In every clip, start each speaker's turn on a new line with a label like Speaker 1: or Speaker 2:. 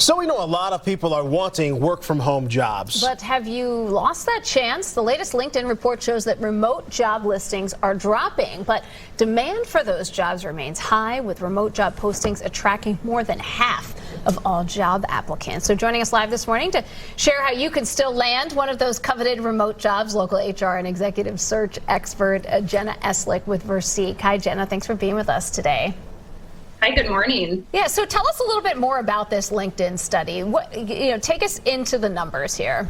Speaker 1: So we know a lot of people are wanting work from home jobs.
Speaker 2: But have you lost that chance? The latest LinkedIn report shows that remote job listings are dropping, but demand for those jobs remains high, with remote job postings attracting more than half of all job applicants. So joining us live this morning to share how you can still land one of those coveted remote jobs, local HR and executive search expert Jenna Estlick with Versique. Hi, Jenna. Thanks for being with us today.
Speaker 3: Hi, good morning.
Speaker 2: Yeah, so tell us a little bit more about this LinkedIn study. Take us into the numbers here.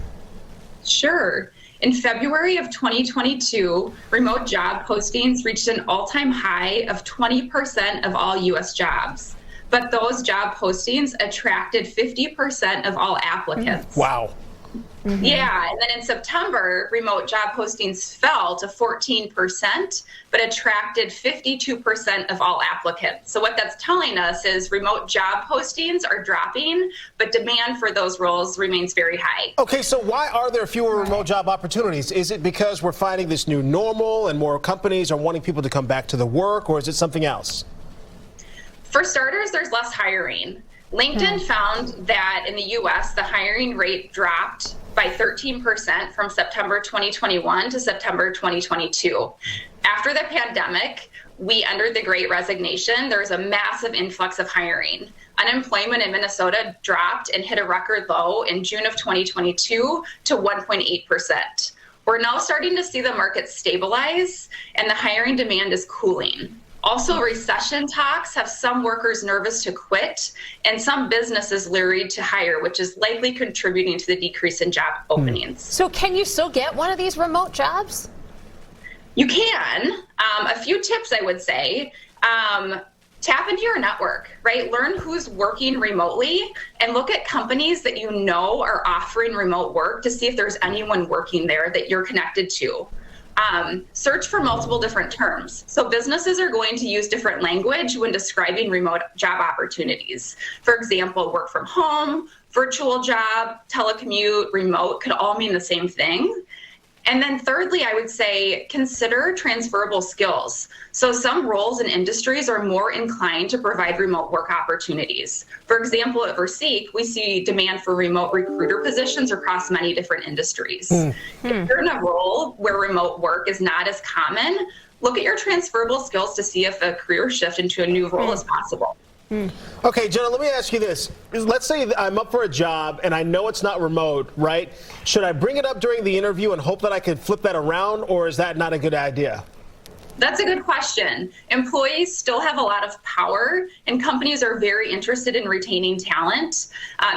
Speaker 3: Sure. In February of 2022, remote job postings reached an all-time high of 20% of all U.S. jobs. But those job postings attracted 50% of all applicants.
Speaker 1: Wow.
Speaker 3: Mm-hmm. Yeah, and then in September, remote job postings fell to 14%, but attracted 52% of all applicants. So what that's telling us is remote job postings are dropping, but demand for those roles remains very high.
Speaker 1: Okay, so why are there fewer remote job opportunities? Is it because we're finding this new normal and more companies are wanting people to come back to the work, or is it something else?
Speaker 3: For starters, there's less hiring. LinkedIn found that in the U.S., the hiring rate dropped by 13% from September 2021 to September 2022. After the pandemic, we entered the Great Resignation. There was a massive influx of hiring. Unemployment in Minnesota dropped and hit a record low in June of 2022 to 1.8%. We're now starting to see the market stabilize and the hiring demand is cooling. Also, recession talks have some workers nervous to quit and some businesses leery to hire, which is likely contributing to the decrease in job openings.
Speaker 2: So can you still get one of these remote jobs?
Speaker 3: You can. A few tips I would say. Tap into your network, right? Learn who's working remotely and look at companies that you know are offering remote work to see if there's anyone working there that you're connected to. Search for multiple different terms. So businesses are going to use different language when describing remote job opportunities. For example, work from home, virtual job, telecommute, remote could all mean the same thing. And then thirdly, I would say consider transferable skills. So some roles and industries are more inclined to provide remote work opportunities. For example, at Versique, we see demand for remote recruiter positions across many different industries. If you're in a role where remote work is not as common, look at your transferable skills to see if a career shift into a new role is possible.
Speaker 1: Okay, Jenna, let me ask you this. Let's say I'm up for a job and I know it's not remote, right? Should I bring it up during the interview and hope that I can flip that around, or is that not a good idea?
Speaker 3: That's a good question. Employees still have a lot of power, and companies are very interested in retaining talent,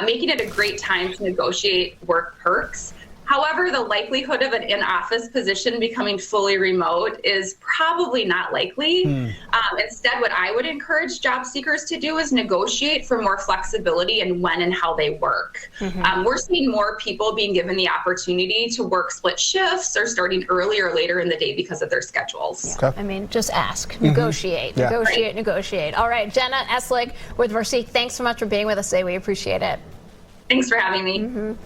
Speaker 3: making it a great time to negotiate work perks. However, the likelihood of an in-office position becoming fully remote is probably not likely. Instead, what I would encourage job seekers to do is negotiate for more flexibility in when and how they work. We're seeing more people being given the opportunity to work split shifts or starting early or later in the day because of their schedules.
Speaker 2: Yeah. I mean, just ask, negotiate, negotiate. All right, Jenna Estlick with Versique, thanks so much for being with us today. We appreciate it.
Speaker 3: Thanks for having me.